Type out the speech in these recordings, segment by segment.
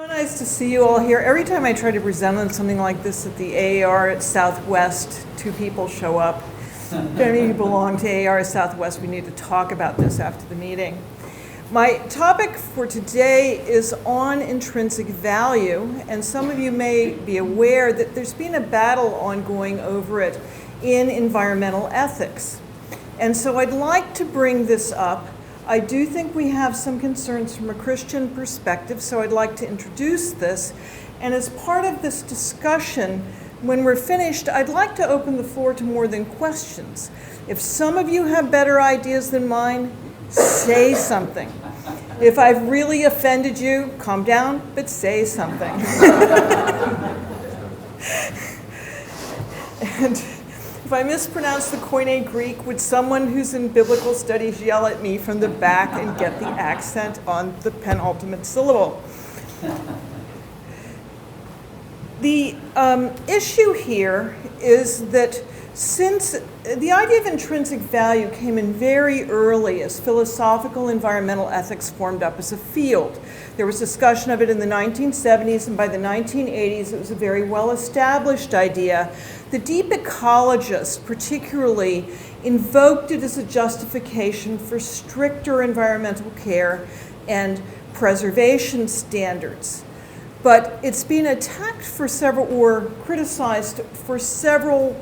So nice to see you all here. Every time I try to present on something like this at the AAR at Southwest, two people show up. If any of you belong to AAR Southwest, we need to talk about this after the meeting. My topic for today is on intrinsic value, and some of you may be aware that there's been a battle ongoing over it in environmental ethics. And so I'd like to bring this up. I do think we have some concerns from a Christian perspective, so I'd like to introduce this. And as part of this discussion, when we're finished, I'd like to open the floor to more than questions. If some of you have better ideas than mine, say something. If I've really offended you, calm down, but say something. And if I mispronounce the Koine Greek, would someone who's in biblical studies yell at me from the back and get the accent on the penultimate syllable? The issue here is that since the idea of intrinsic value came in very early as philosophical environmental ethics formed up as a field. There was discussion of it in the 1970s, and by the 1980s it was a very well-established idea. The deep ecologists particularly invoked it as a justification for stricter environmental care and preservation standards. But it's been attacked for several, or criticized for several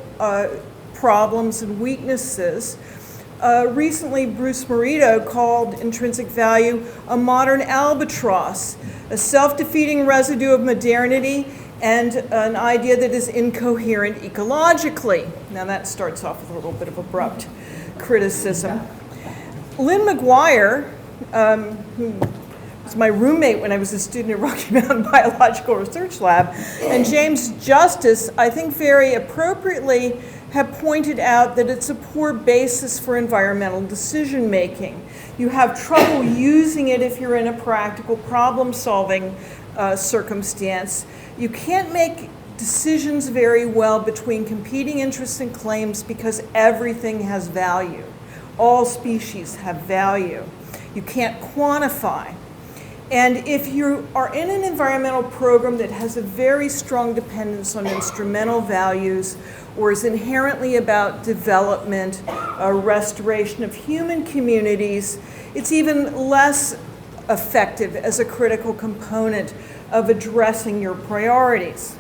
problems and weaknesses. Recently, Bruce Morito called intrinsic value a modern albatross, a self-defeating residue of modernity, and an idea that is incoherent ecologically. Now that starts off with a little bit of abrupt criticism. Lynn McGuire, who was my roommate when I was a student at Rocky Mountain Biological Research Lab, and James Justice, I think very appropriately, have pointed out that it's a poor basis for environmental decision making. You have trouble using it if you're in a practical problem-solving circumstance. You can't make decisions very well between competing interests and claims because everything has value. All species have value. You can't quantify. And if you are in an environmental program that has a very strong dependence on instrumental values or is inherently about development, restoration of human communities, it's even less effective as a critical component of addressing your priorities.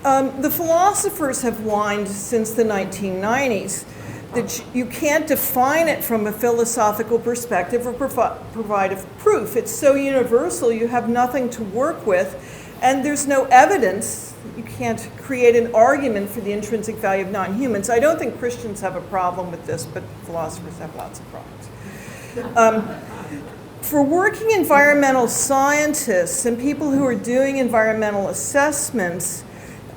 The philosophers have whined since the 1990s that you can't define it from a philosophical perspective or provide a proof. It's so universal, you have nothing to work with, and there's no evidence. You can't create an argument for the intrinsic value of non-humans. I don't think Christians have a problem with this, but philosophers have lots of problems. For working environmental scientists and people who are doing environmental assessments,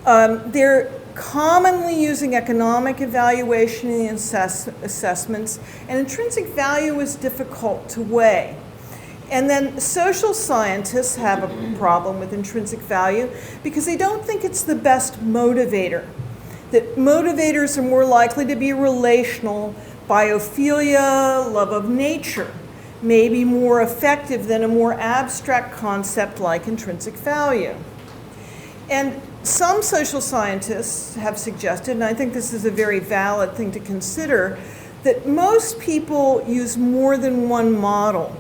they're commonly using economic evaluation and assessments, and intrinsic value is difficult to weigh. And then social scientists have a problem with intrinsic value because they don't think it's the best motivator. That motivators are more likely to be relational, biophilia, love of nature, may be more effective than a more abstract concept like intrinsic value. And some social scientists have suggested, and I think this is a very valid thing to consider, that most people use more than one model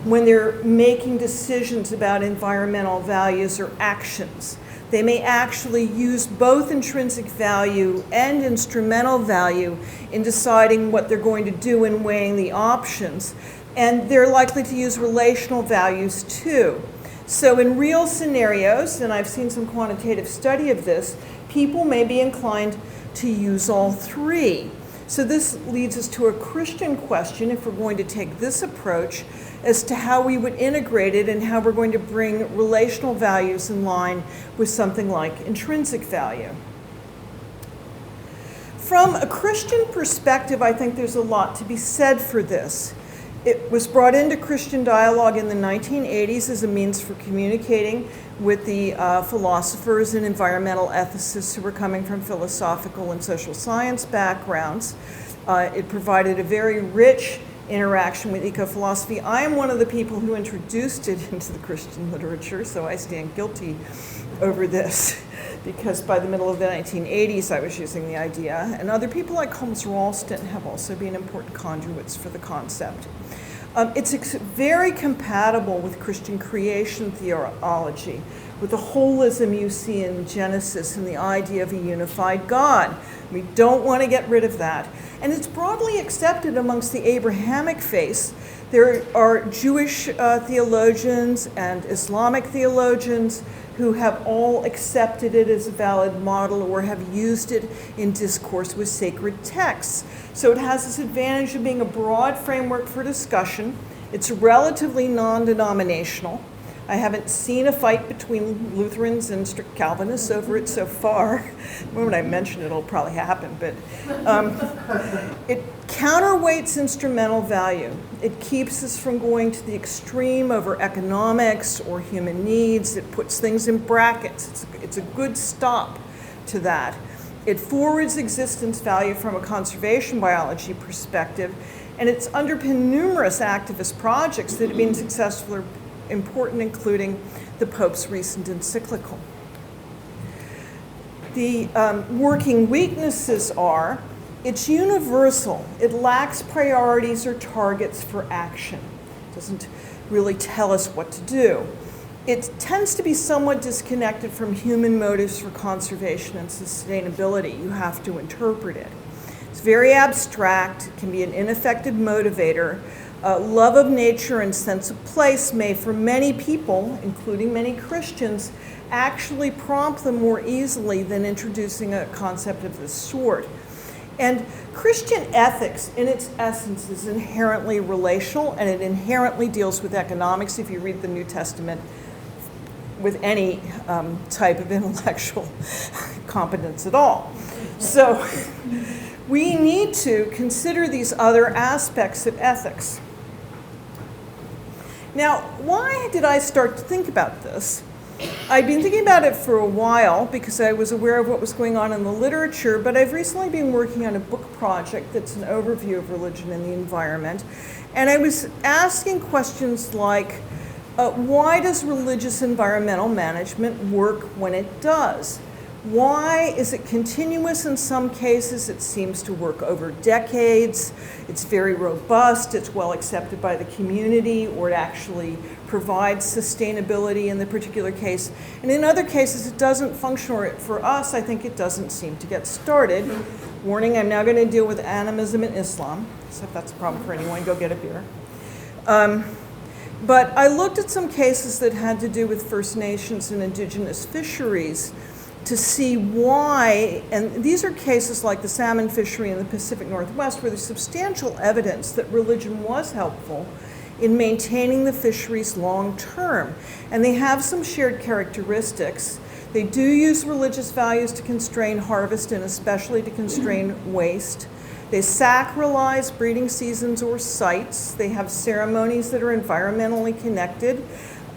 when they're making decisions about environmental values or actions. They may actually use both intrinsic value and instrumental value in deciding what they're going to do and weighing the options. And they're likely to use relational values too. So in real scenarios, and I've seen some quantitative study of this, people may be inclined to use all three. So this leads us to a Christian question, if we're going to take this approach, as to how we would integrate it and how we're going to bring relational values in line with something like intrinsic value. From a Christian perspective, I think there's a lot to be said for this. It was brought into Christian dialogue in the 1980s as a means for communicating with the philosophers and environmental ethicists who were coming from philosophical and social science backgrounds. It provided a very rich interaction with eco-philosophy. I am one of the people who introduced it into the Christian literature, so I stand guilty over this, because by the middle of the 1980s I was using the idea, and other people like Holmes Ralston have also been important conduits for the concept. It's very compatible with Christian creation theology, with the holism you see in Genesis and the idea of a unified God. We don't want to get rid of that. And it's broadly accepted amongst the Abrahamic faiths. There are Jewish theologians and Islamic theologians who have all accepted it as a valid model or have used it in discourse with sacred texts. So it has this advantage of being a broad framework for discussion. It's relatively non-denominational. I haven't seen a fight between Lutherans and strict Calvinists over it so far. When I mention it, it'll probably happen, but it counterweights instrumental value. It keeps us from going to the extreme over economics or human needs. It puts things in brackets. It's a good stop to that. It forwards existence value from a conservation biology perspective, and it's underpinned numerous activist projects that have been successful or important, including the Pope's recent encyclical. The working weaknesses are, it's universal. It lacks priorities or targets for action. It doesn't really tell us what to do. It tends to be somewhat disconnected from human motives for conservation and sustainability. You have to interpret it. It's very abstract. It can be an ineffective motivator. Love of nature and sense of place may, for many people, including many Christians, actually prompt them more easily than introducing a concept of this sort. And Christian ethics, in its essence, is inherently relational, and it inherently deals with economics if you read the New Testament with any type of intellectual competence at all. So we need to consider these other aspects of ethics. Now, why did I start to think about this? I'd been thinking about it for a while because I was aware of what was going on in the literature, but I've recently been working on a book project that's an overview of religion and the environment. And I was asking questions like, why does religious environmental management work when it does? Why is it continuous in some cases? It seems to work over decades. It's very robust. It's well accepted by the community, or it actually provides sustainability in the particular case. And in other cases, it doesn't function, or for us, I think it doesn't seem to get started. Warning, I'm now going to deal with animism in Islam. So if that's a problem for anyone, go get a beer. But I looked at some cases that had to do with First Nations and indigenous fisheries to see why, and these are cases like the salmon fishery in the Pacific Northwest, where there's substantial evidence that religion was helpful in maintaining the fisheries long term. And they have some shared characteristics. They do use religious values to constrain harvest and especially to constrain waste. They sacralize breeding seasons or sites. They have ceremonies that are environmentally connected.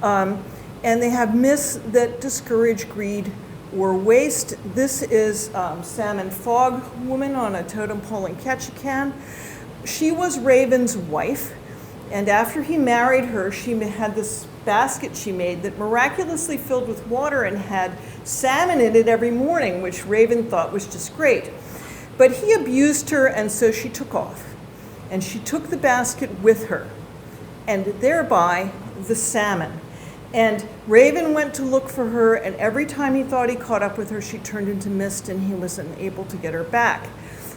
And they have myths that discourage greed or waste. This is Salmon Fog Woman on a totem pole in Ketchikan. She was Raven's wife, and after he married her, she had this basket she made that miraculously filled with water and had salmon in it every morning, which Raven thought was just great. But he abused her, and so she took off. And she took the basket with her, and thereby the salmon. And Raven went to look for her, and every time he thought he caught up with her, she turned into mist, and he was unable to get her back.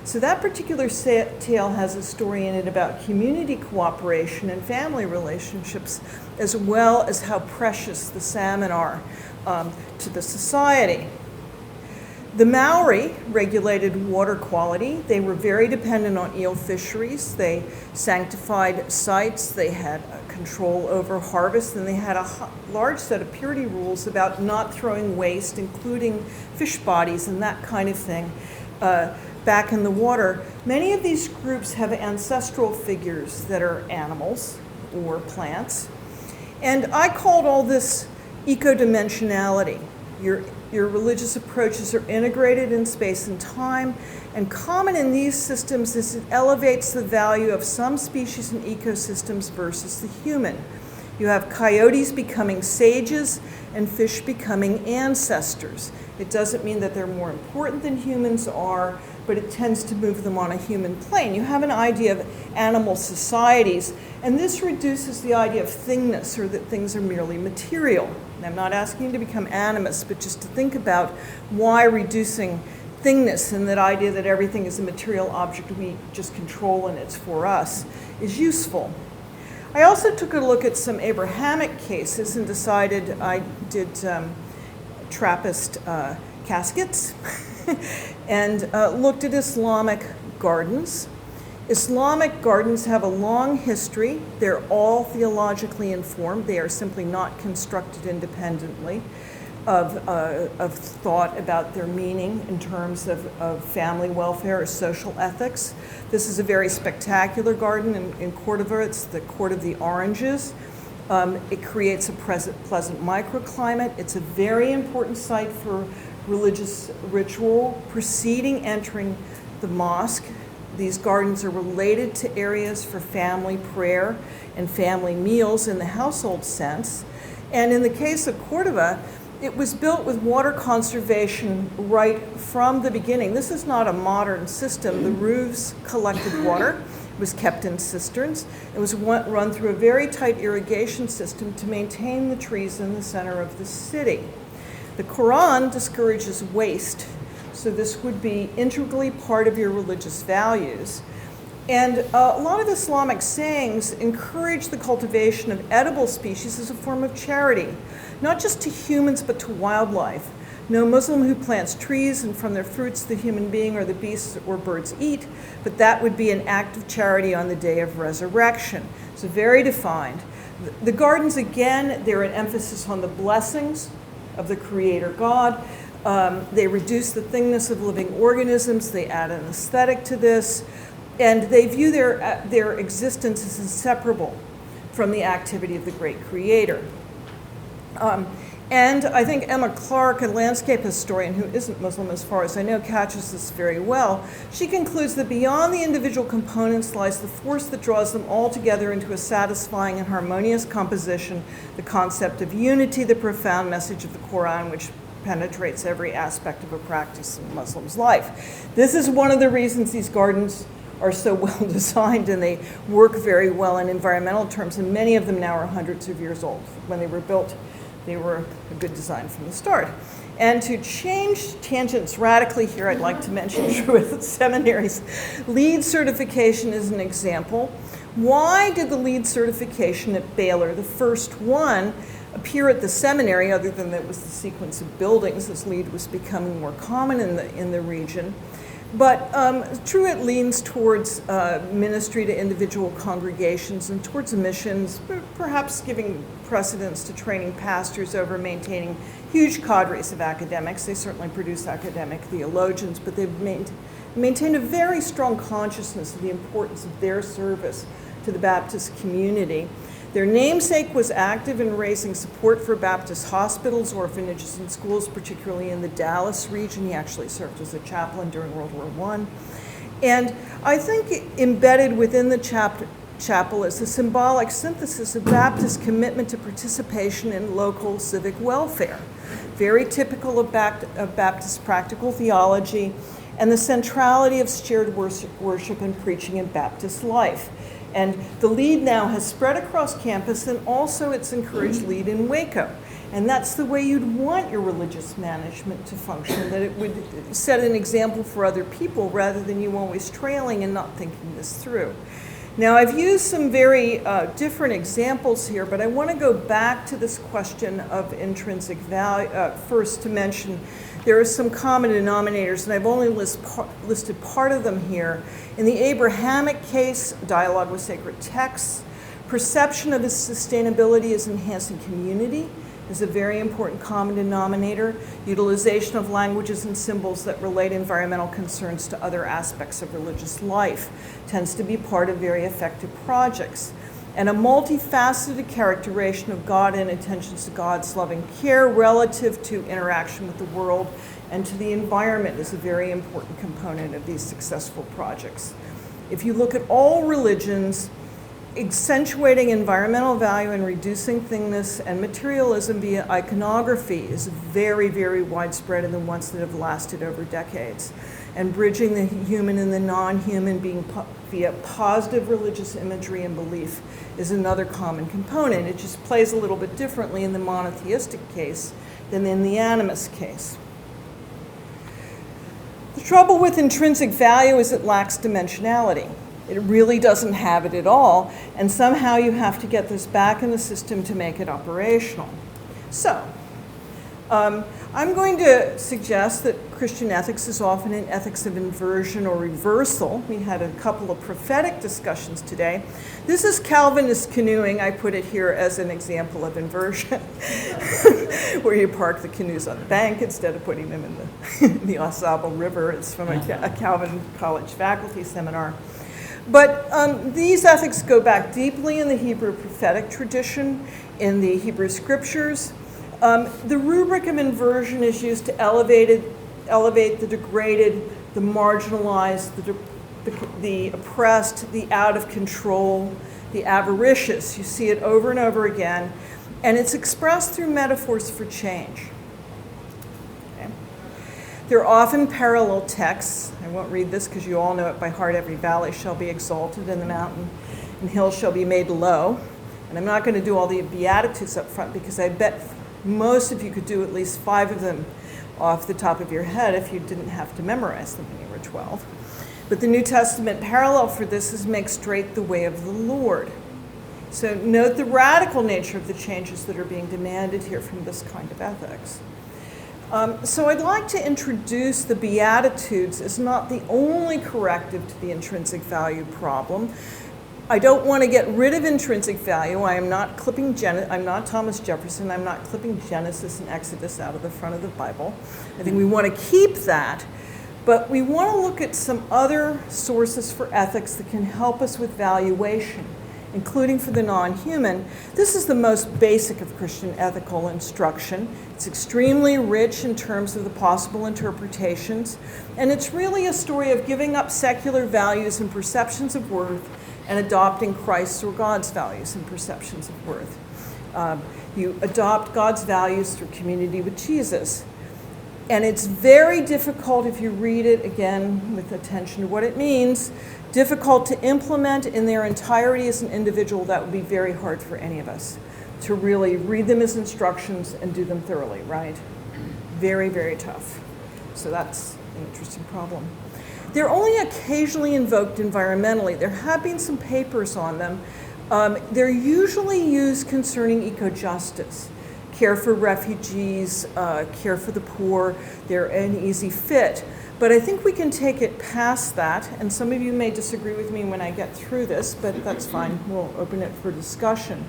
So that particular tale has a story in it about community cooperation and family relationships, as well as how precious the salmon are to the society. The Maori regulated water quality. They were very dependent on eel fisheries. They sanctified sites. They had control over harvest, and they had a large set of purity rules about not throwing waste, including fish bodies and that kind of thing, back in the water. Many of these groups have ancestral figures that are animals or plants. And I called all this ecodimensionality. Your religious approaches are integrated in space and time, and common in these systems is it elevates the value of some species and ecosystems versus the human. You have coyotes becoming sages and fish becoming ancestors. It doesn't mean that they're more important than humans are, but it tends to move them on a human plane. You have an idea of animal societies, and this reduces the idea of thingness, or that things are merely material. And I'm not asking you to become animists, but just to think about why reducing thingness and that idea that everything is a material object we just control and it's for us is useful. I also took a look at some Abrahamic cases and decided I did Trappist caskets and looked at Islamic gardens. Islamic gardens have a long history. They're all theologically informed. They are simply not constructed independently of thought about their meaning in terms of family welfare or social ethics. This is a very spectacular garden in Cordova. It's the Court of the Oranges. It creates a pleasant microclimate. It's a very important site for religious ritual preceding entering the mosque. These gardens are related to areas for family prayer and family meals in the household sense. And in the case of Cordova, it was built with water conservation right from the beginning. This is not a modern system. The roofs collected water. It was kept in cisterns. It was run through a very tight irrigation system to maintain the trees in the center of the city. The Quran discourages waste, so this would be integrally part of your religious values. And a lot of Islamic sayings encourage the cultivation of edible species as a form of charity, not just to humans but to wildlife. No Muslim who plants trees and from their fruits the human being or the beasts or birds eat, but that would be an act of charity on the day of resurrection. So very defined. The gardens, again, they're an emphasis on the blessings of the Creator God. They reduce the thingness of living organisms. They add an aesthetic to this. And they view their existence as inseparable from the activity of the great Creator. And I think Emma Clark, a landscape historian who isn't Muslim as far as I know, catches this very well. She concludes that beyond the individual components lies the force that draws them all together into a satisfying and harmonious composition, the concept of unity, the profound message of the Quran, which penetrates every aspect of a practice in Muslim's life. This is one of the reasons these gardens are so well designed, and they work very well in environmental terms, and many of them now are hundreds of years old. When they were built, they were a good design from the start. And to change tangents radically here, I'd like to mention Druid seminaries. LEED certification is an example. Why did the LEED certification at Baylor, the first one, appear at the seminary, other than that it was the sequence of buildings, as LEED was becoming more common in the region? But Truett leans towards ministry to individual congregations and towards missions, perhaps giving precedence to training pastors over maintaining huge cadres of academics. They certainly produce academic theologians, but they've maintained a very strong consciousness of the importance of their service to the Baptist community. Their namesake was active in raising support for Baptist hospitals, orphanages, and schools, particularly in the Dallas region. He actually served as a chaplain during World War I. And I think embedded within the chapel is a symbolic synthesis of Baptist commitment to participation in local civic welfare, very typical of Baptist practical theology, and the centrality of shared worship and preaching in Baptist life. And the LEED now has spread across campus, and also it's encouraged LEED in Waco. And that's the way you'd want your religious management to function, that it would set an example for other people rather than you always trailing and not thinking this through. Now, I've used some very different examples here, but I want to go back to this question of intrinsic value, first to mention there are some common denominators, and I've only listed part of them here. In the Abrahamic case, dialogue with sacred texts, perception of its sustainability as enhancing community is a very important common denominator. Utilization of languages and symbols that relate environmental concerns to other aspects of religious life tends to be part of very effective projects. and a multifaceted characterization of God and attentions to God's loving care relative to interaction with the world and to the environment is a very important component of these successful projects. If you look at all religions, accentuating environmental value and reducing thingness and materialism via iconography is very, very widespread in the ones that have lasted over decades. And bridging the human and the non-human being via positive religious imagery and belief is another common component. It just plays a little bit differently in the monotheistic case than in the animist case. The trouble with intrinsic value is it lacks dimensionality. It really doesn't have it at all, and somehow you have to get this back in the system to make it operational. So, I'm going to suggest that Christian ethics is often an ethics of inversion or reversal. We had a couple of prophetic discussions today. This is Calvinist canoeing. I put it here as an example of inversion, where you park the canoes on the bank instead of putting them in the Au Sable River. It's from a Calvin College faculty seminar. But these ethics go back deeply in the Hebrew prophetic tradition, in the Hebrew scriptures. The rubric of inversion is used to elevate the degraded, the marginalized, the oppressed, the out of control, the avaricious. You see it over and over again, and it's expressed through metaphors for change. Okay. There are often parallel texts. I won't read this because you all know it by heart. Every valley shall be exalted, and the mountain and hills shall be made low. And I'm not going to do all the Beatitudes up front because I bet most of you could do at least 5 of them off the top of your head if you didn't have to memorize them when you were 12. But the New Testament parallel for this is make straight the way of the Lord. So note the radical nature of the changes that are being demanded here from this kind of ethics. So I'd like to introduce the Beatitudes as not the only corrective to the intrinsic value problem. I don't want to get rid of intrinsic value. I am not I'm not Thomas Jefferson. I'm not clipping Genesis and Exodus out of the front of the Bible. I think we want to keep that, but we want to look at some other sources for ethics that can help us with valuation, including for the non-human. This is the most basic of Christian ethical instruction. It's extremely rich in terms of the possible interpretations, and it's really a story of giving up secular values and perceptions of worth and adopting Christ's or God's values and perceptions of worth. You adopt God's values through community with Jesus. And it's very difficult, if you read it again with attention to what it means, difficult to implement in their entirety as an individual. That would be very hard for any of us to really read them as instructions and do them thoroughly, right? Very, very tough. So that's an interesting problem. They're only occasionally invoked environmentally. There have been some papers on them. They're usually used concerning eco-justice, care for refugees, care for the poor. They're an easy fit. But I think we can take it past that, and some of you may disagree with me when I get through this, but that's fine. We'll open it for discussion.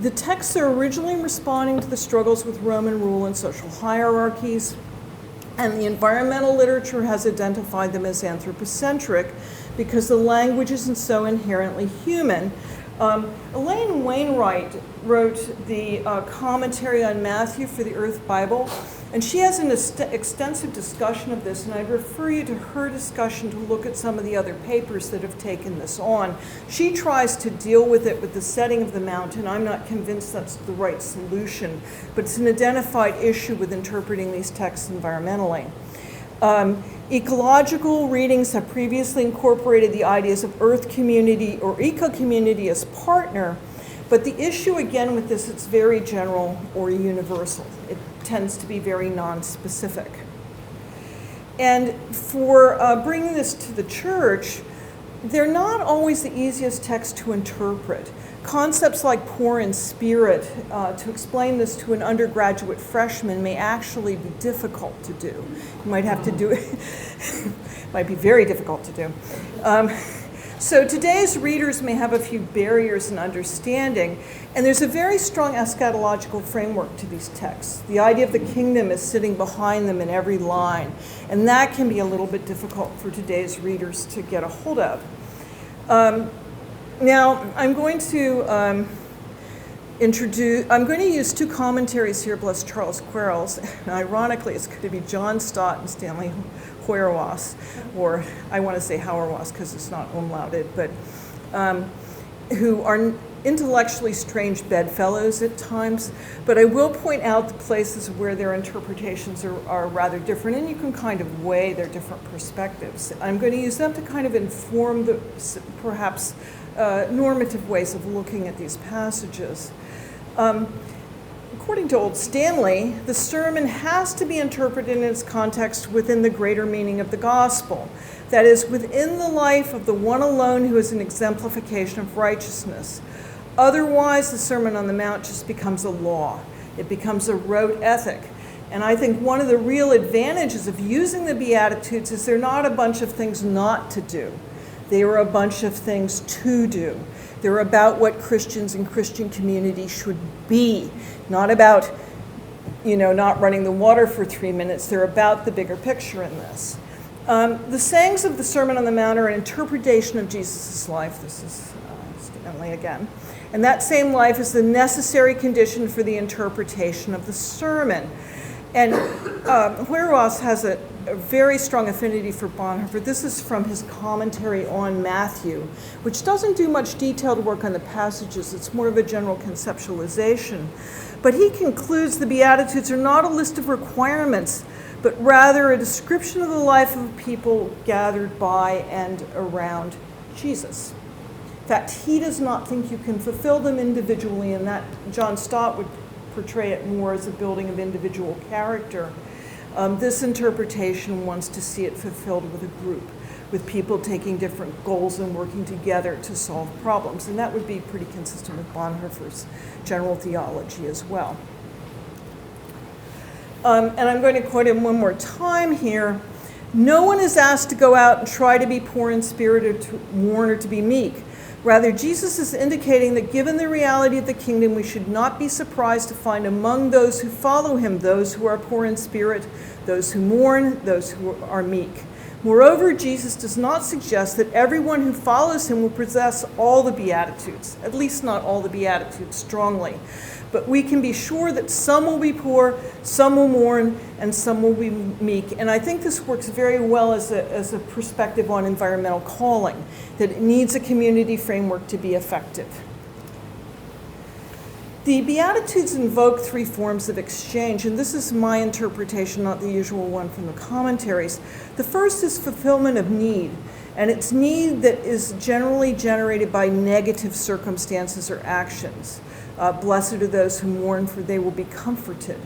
The texts are originally responding to the struggles with Roman rule and social hierarchies, and the environmental literature has identified them as anthropocentric because the language isn't so inherently human. Elaine Wainwright wrote the commentary on Matthew for the Earth Bible, and she has an extensive discussion of this, and I'd refer you to her discussion to look at some of the other papers that have taken this on. She tries to deal with it with the setting of the mountain. I'm not convinced that's the right solution, but it's an identified issue with interpreting these texts environmentally. Ecological readings have previously incorporated the ideas of earth community or eco-community as partner, but the issue again with this, it's very general or universal. It tends to be very non-specific. And for bringing this to the church, they're not always the easiest text to interpret. Concepts like poor in spirit, to explain this to an undergraduate freshman may actually be difficult to do. You might have to do it, might be very difficult to do. So today's readers may have a few barriers in understanding, and there's a very strong eschatological framework to these texts. The idea of the kingdom is sitting behind them in every line, and that can be a little bit difficult for today's readers to get a hold of. Now, I'm going to use two commentaries here, bless Charles Quarles. And ironically, it's going to be John Stott and Stanley Heuerwas, or I want to say Hauerwas because it's not umlauted, but who are intellectually strange bedfellows at times. But I will point out the places where their interpretations are rather different, and you can kind of weigh their different perspectives. I'm going to use them to kind of inform the perhaps normative ways of looking at these passages. According to Old Stanley, the sermon has to be interpreted in its context within the greater meaning of the gospel. That is, within the life of the one alone who is an exemplification of righteousness. Otherwise, the Sermon on the Mount just becomes a law. It becomes a rote ethic. And I think one of the real advantages of using the Beatitudes is they're not a bunch of things not to do. They are a bunch of things to do. They're about what Christians and Christian community should be, not about, not running the water for 3 minutes. They're about the bigger picture in this. The sayings of the Sermon on the Mount are an interpretation of Jesus' life. This is Stanley again. And that same life is the necessary condition for the interpretation of the sermon. And Heuerwas has a very strong affinity for Bonhoeffer. This is from his commentary on Matthew, which doesn't do much detailed work on the passages. It's more of a general conceptualization. But he concludes the Beatitudes are not a list of requirements, but rather a description of the life of people gathered by and around Jesus. In fact, he does not think you can fulfill them individually, and that John Stott would portray it more as a building of individual character. This interpretation wants to see it fulfilled with a group, with people taking different goals and working together to solve problems. And that would be pretty consistent with Bonhoeffer's general theology as well. And I'm going to quote him one more time here. No one is asked to go out and try to be poor in spirit or to mourn or to be meek. Rather, Jesus is indicating that given the reality of the kingdom, we should not be surprised to find among those who follow him those who are poor in spirit, those who mourn, those who are meek. Moreover, Jesus does not suggest that everyone who follows him will possess all the Beatitudes, at least not all the Beatitudes strongly. But we can be sure that some will be poor, some will mourn, and some will be meek. And I think this works very well as a perspective on environmental calling, that it needs a community framework to be effective. The Beatitudes invoke three forms of exchange, and this is my interpretation, not the usual one from the commentaries. The first is fulfillment of need, and it's need that is generally generated by negative circumstances or actions. Blessed are those who mourn, for they will be comforted.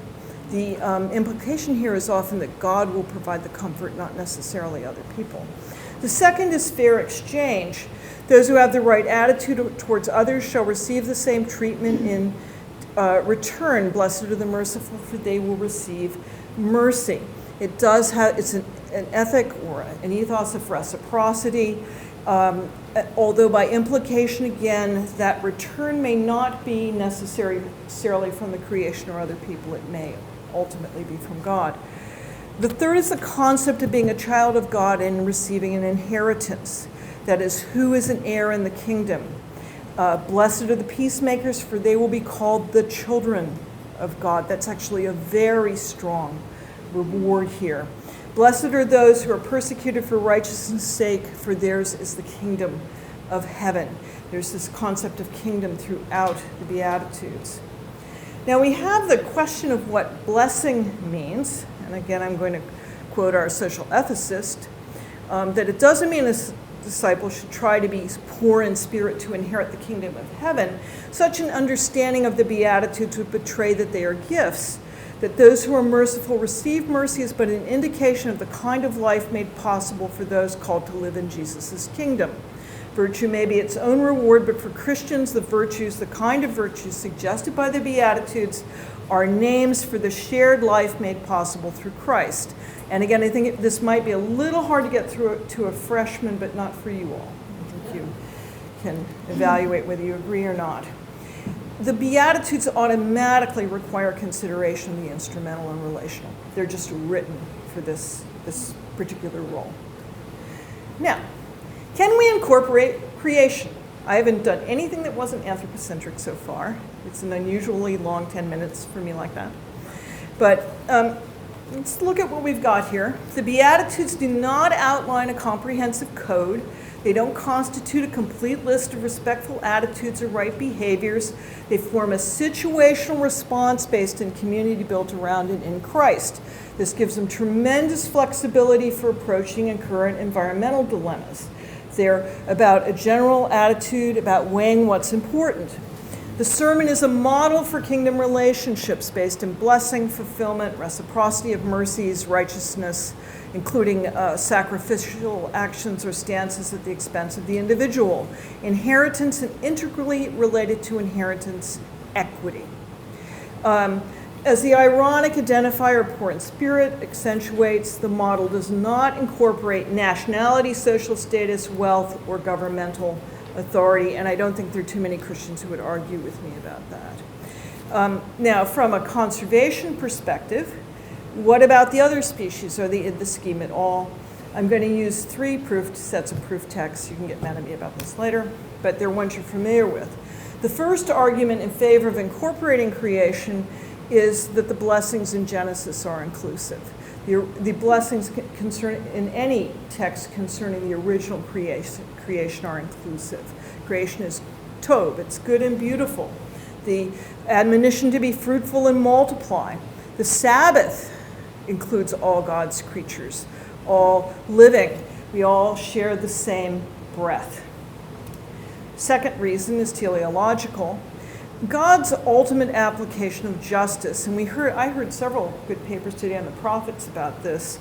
The implication here is often that God will provide the comfort, not necessarily other people. The second is fair exchange. Those who have the right attitude towards others shall receive the same treatment in return. Blessed are the merciful, for they will receive mercy. It does have, it's an ethic or an ethos of reciprocity. Although by implication, again, that return may not be necessarily from the creation or other people. It may ultimately be from God. The third is the concept of being a child of God and receiving an inheritance. That is, who is an heir in the kingdom. Blessed are the peacemakers, for they will be called the children of God. That's actually a very strong reward here. Blessed are those who are persecuted for righteousness' sake, for theirs is the kingdom of heaven. There's this concept of kingdom throughout the Beatitudes. Now we have the question of what blessing means, and again I'm going to quote our social ethicist, that it doesn't mean a disciple should try to be poor in spirit to inherit the kingdom of heaven. Such an understanding of the Beatitudes would betray that they are gifts. That those who are merciful receive mercy is but an indication of the kind of life made possible for those called to live in Jesus' kingdom. Virtue may be its own reward, but for Christians, the kind of virtues suggested by the Beatitudes are names for the shared life made possible through Christ. And again, I think this might be a little hard to get through to a freshman, but not for you all. I think you can evaluate whether you agree or not. The Beatitudes automatically require consideration of the instrumental and relational. They're just written for this particular role. Now, can we incorporate creation? I haven't done anything that wasn't anthropocentric so far. It's an unusually long 10 minutes for me like that. But let's look at what we've got here. The Beatitudes do not outline a comprehensive code. They don't constitute a complete list of respectful attitudes or right behaviors. They form a situational response based in community built around and in Christ. This gives them tremendous flexibility for approaching and current environmental dilemmas. They're about a general attitude about weighing what's important. The sermon is a model for kingdom relationships based in blessing, fulfillment, reciprocity of mercies, righteousness, including sacrificial actions or stances at the expense of the individual. Inheritance and integrally related to inheritance equity. As the ironic identifier poor in spirit accentuates, the model does not incorporate nationality, social status, wealth, or governmental authority, and I don't think there are too many Christians who would argue with me about that. Now, from a conservation perspective, what about the other species? Are they in the scheme at all? I'm going to use 3 sets of proof texts. You can get mad at me about this later, but they're ones you're familiar with. The first argument in favor of incorporating creation is that the blessings in Genesis are inclusive. The blessings in any text concerning the original creation are inclusive. Creation is tov, it's good and beautiful. The admonition to be fruitful and multiply. The Sabbath includes all God's creatures, all living. We all share the same breath. Second reason is teleological. God's ultimate application of justice, and I heard several good papers today on the prophets about this,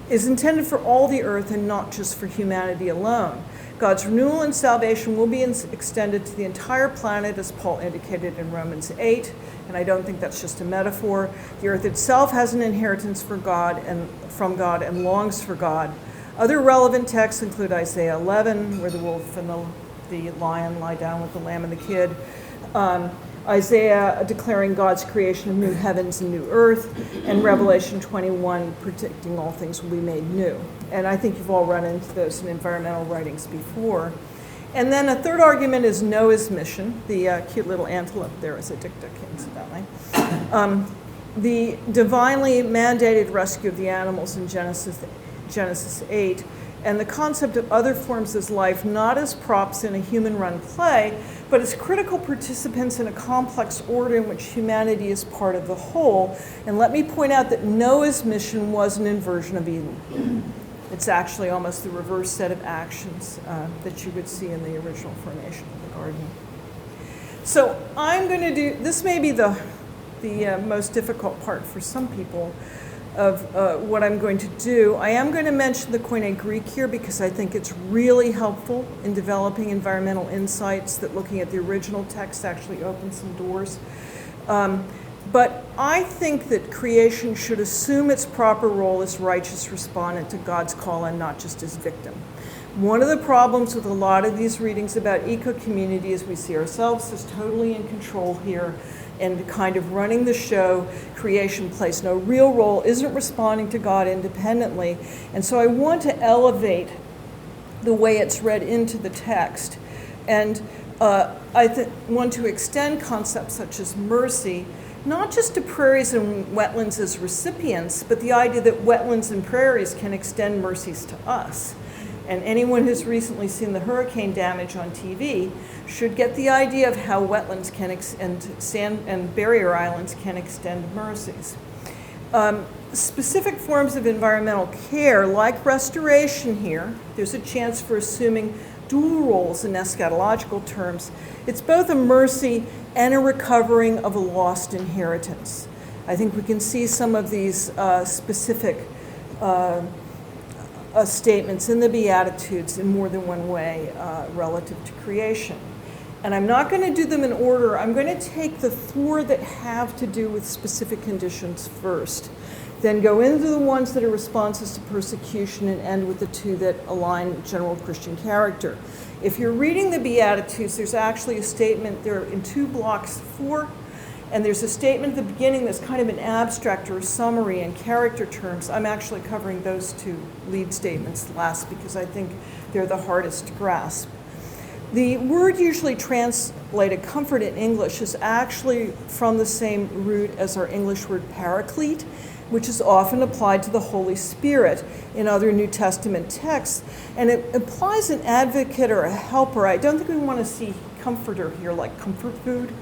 is intended for all the earth and not just for humanity alone. God's renewal and salvation will be extended to the entire planet, as Paul indicated in Romans 8, and I don't think that's just a metaphor. The earth itself has an inheritance from God and longs for God. Other relevant texts include Isaiah 11, where the wolf and the lion lie down with the lamb and the kid. Isaiah declaring God's creation of new heavens and new earth, and Revelation 21 predicting all things will be made new. And I think you've all run into those in environmental writings before. And then a third argument is Noah's mission. The cute little antelope there is a dik-dik, incidentally. The divinely mandated rescue of the animals in Genesis 8, and the concept of other forms of life not as props in a human-run play, but as critical participants in a complex order in which humanity is part of the whole. And let me point out that Noah's mission was an inversion of Eden. It's actually almost the reverse set of actions that you would see in the original formation of the garden. So I'm going to do, this may be the most difficult part for some people of what I'm going to do. I am going to mention the Koine Greek here because I think it's really helpful in developing environmental insights, that looking at the original text actually opens some doors. But I think that creation should assume its proper role as righteous respondent to God's call and not just as victim. One of the problems with a lot of these readings about eco-community is we see ourselves as totally in control here and kind of running the show. Creation plays no real role, isn't responding to God independently. And so I want to elevate the way it's read into the text. And I want to extend concepts such as mercy, not just to prairies and wetlands as recipients, but the idea that wetlands and prairies can extend mercies to us. And anyone who's recently seen the hurricane damage on TV should get the idea of how wetlands can and sand and barrier islands can extend mercies. Specific forms of environmental care, like restoration here, there's a chance for assuming dual roles in eschatological terms. It's both a mercy and a recovering of a lost inheritance. I think we can see some of these specific statements in the Beatitudes in more than one way relative to creation. And I'm not going to do them in order. I'm going to take the 4 that have to do with specific conditions first, then go into the ones that are responses to persecution, and end with the 2 that align general Christian character. If you're reading the Beatitudes, there's actually a statement there in 2 blocks 4, and there's a statement at the beginning that's kind of an abstract or a summary in character terms. I'm actually covering those 2 lead statements last because I think they're the hardest to grasp. The word usually translated comfort in English is actually from the same root as our English word paraclete, which is often applied to the Holy Spirit in other New Testament texts. And it implies an advocate or a helper. I don't think we want to see comforter here like comfort food.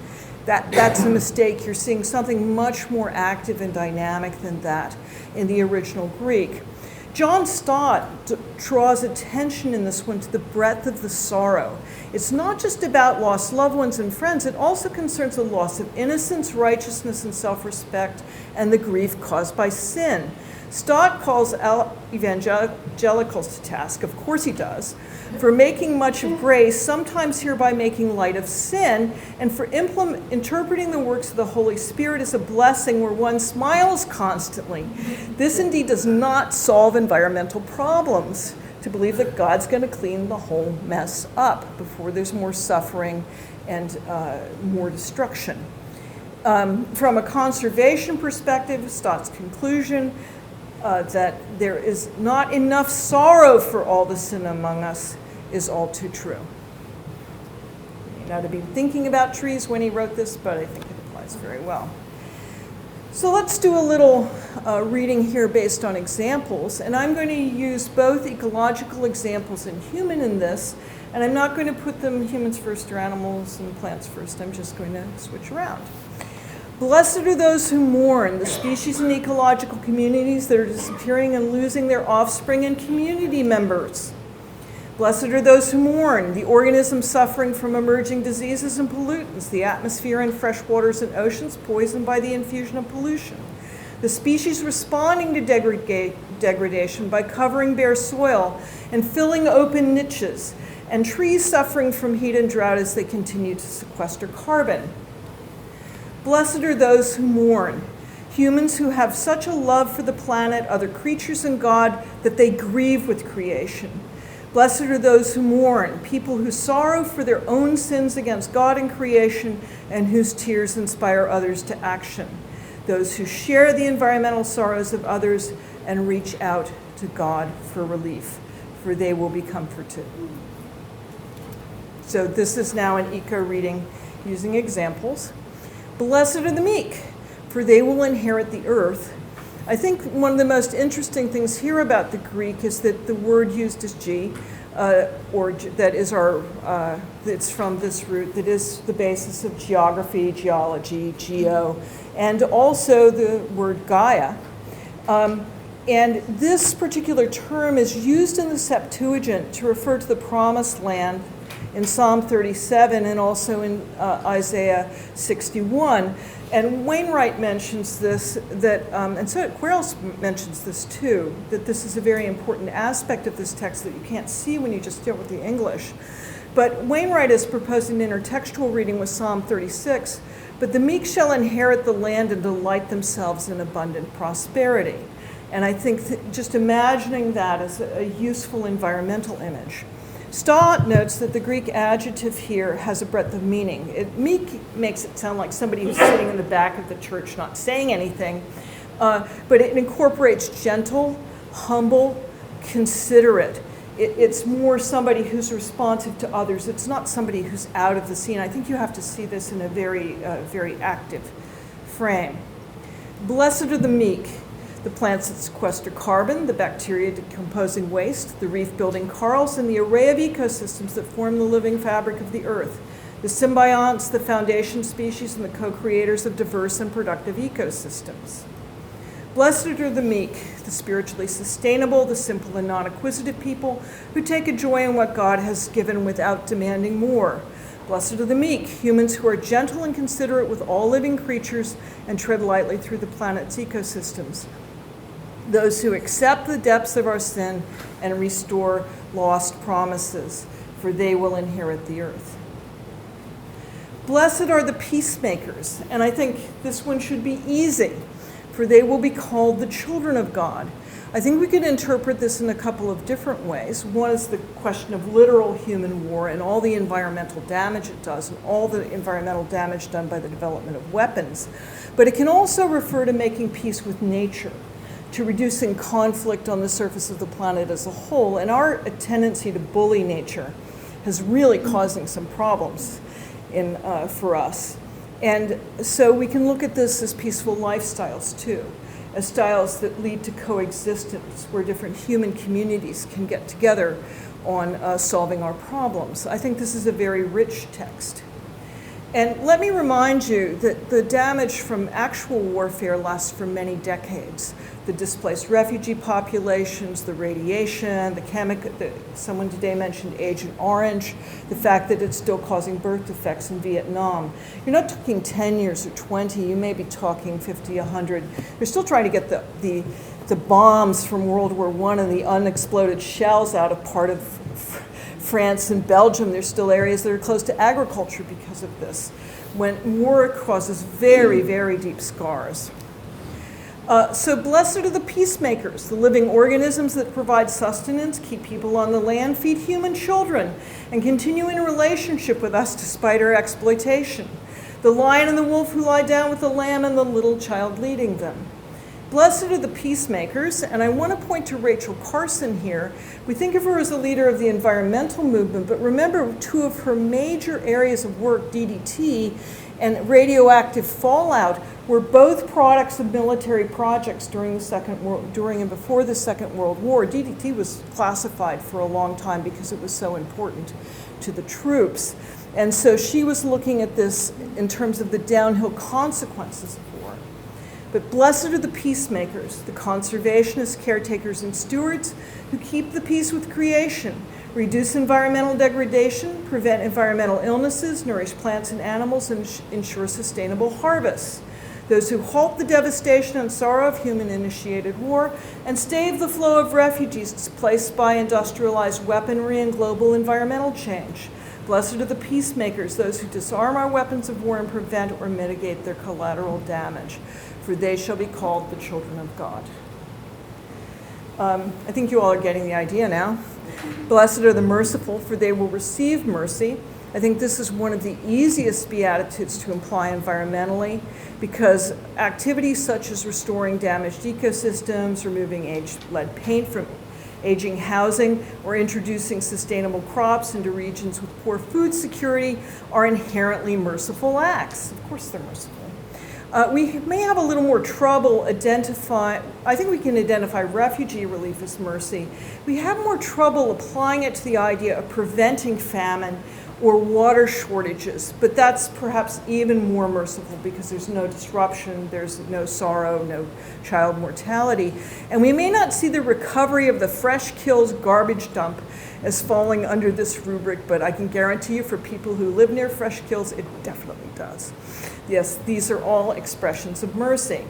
That's a mistake. You're seeing something much more active and dynamic than that in the original Greek. John Stott draws attention in this one to the breadth of the sorrow. It's not just about lost loved ones and friends, it also concerns the loss of innocence, righteousness, and self-respect, and the grief caused by sin. Stott calls evangelicals to task, of course he does, for making much of grace, sometimes hereby making light of sin, and for interpreting the works of the Holy Spirit as a blessing where one smiles constantly. This indeed does not solve environmental problems, to believe that God's going to clean the whole mess up before there's more suffering and more destruction. From a conservation perspective, Stott's conclusion that there is not enough sorrow for all the sin among us is all too true. He may not have been thinking about trees when he wrote this, but I think it applies very well. So let's do a little reading here based on examples, and I'm going to use both ecological examples and human in this, and I'm not going to put them humans first or animals and plants first. I'm just going to switch around. Blessed are those who mourn, the species and ecological communities that are disappearing and losing their offspring and community members. Blessed are those who mourn, the organisms suffering from emerging diseases and pollutants, the atmosphere and fresh waters and oceans poisoned by the infusion of pollution. The species responding to degradation by covering bare soil and filling open niches, and trees suffering from heat and drought as they continue to sequester carbon. Blessed are those who mourn, humans who have such a love for the planet, other creatures, and God that they grieve with creation. Blessed are those who mourn, people who sorrow for their own sins against God and creation and whose tears inspire others to action. Those who share the environmental sorrows of others and reach out to God for relief, for they will be comforted. So this is now an eco reading using examples. Blessed are the meek, for they will inherit the earth. I think one of the most interesting things here about the Greek is that the word used is G, that is it's from this root, that is the basis of geography, geology, geo, and also the word Gaia. And this particular term is used in the Septuagint to refer to the promised land in Psalm 37 and also in Isaiah 61. And Wainwright mentions this, and so Quarles mentions this too, that this is a very important aspect of this text that you can't see when you just deal with the English. But Wainwright is proposing an intertextual reading with Psalm 36, but the meek shall inherit the land and delight themselves in abundant prosperity. And I think just imagining that as a useful environmental image. Stott notes that the Greek adjective here has a breadth of meaning. Meek makes it sound like somebody who's sitting in the back of the church not saying anything, but it incorporates gentle, humble, considerate. It's more somebody who's responsive to others. It's not somebody who's out of the scene. I think you have to see this in a very, very active frame. Blessed are the meek, the plants that sequester carbon, the bacteria decomposing waste, the reef-building corals, and the array of ecosystems that form the living fabric of the earth, the symbionts, the foundation species, and the co-creators of diverse and productive ecosystems. Blessed are the meek, the spiritually sustainable, the simple and non-acquisitive people who take a joy in what God has given without demanding more. Blessed are the meek, humans who are gentle and considerate with all living creatures and tread lightly through the planet's ecosystems. Those who accept the depths of our sin and restore lost promises, for they will inherit the earth. Blessed are the peacemakers, and I think this one should be easy, for they will be called the children of God. I think we could interpret this in a couple of different ways. One is the question of literal human war and all the environmental damage it does and all the environmental damage done by the development of weapons. But it can also refer to making peace with nature, to reducing conflict on the surface of the planet as a whole. And our tendency to bully nature has really causing some problems for us. And so we can look at this as peaceful lifestyles too, as styles that lead to coexistence, where different human communities can get together on solving our problems. I think this is a very rich text. And let me remind you that the damage from actual warfare lasts for many decades. The displaced refugee populations, the radiation, the chemical, someone today mentioned Agent Orange, the fact that it's still causing birth defects in Vietnam. You're not talking 10 years or 20, you may be talking 50, 100. They're still trying to get the bombs from World War I and the unexploded shells out of part of France and Belgium. There's still areas that are close to agriculture because of this, when war causes very, very deep scars. So blessed are the peacemakers, the living organisms that provide sustenance, keep people on the land, feed human children, and continue in a relationship with us despite our exploitation. The lion and the wolf who lie down with the lamb and the little child leading them. Blessed are the peacemakers, and I want to point to Rachel Carson here. We think of her as a leader of the environmental movement, but remember two of her major areas of work, DDT and radioactive fallout, were both products of military projects during and before the Second World War. DDT was classified for a long time because it was so important to the troops. And so she was looking at this in terms of the downhill consequences of war. But blessed are the peacemakers, the conservationists, caretakers, and stewards who keep the peace with creation, reduce environmental degradation, prevent environmental illnesses, nourish plants and animals, and ensure sustainable harvests. Those who halt the devastation and sorrow of human-initiated war and stave the flow of refugees displaced by industrialized weaponry and global environmental change. Blessed are the peacemakers, those who disarm our weapons of war and prevent or mitigate their collateral damage, for they shall be called the children of God. I think you all are getting the idea now. Blessed are the merciful, for they will receive mercy. I think this is one of the easiest Beatitudes to imply environmentally, because activities such as restoring damaged ecosystems, removing lead paint from aging housing, or introducing sustainable crops into regions with poor food security are inherently merciful acts. Of course they're merciful. We may have a little more trouble I think we can identify refugee relief as mercy. We have more trouble applying it to the idea of preventing famine or water shortages, but that's perhaps even more merciful because there's no disruption, there's no sorrow, no child mortality. And we may not see the recovery of the Fresh Kills garbage dump as falling under this rubric, but I can guarantee you for people who live near Fresh Kills, it definitely does. Yes, these are all expressions of mercy.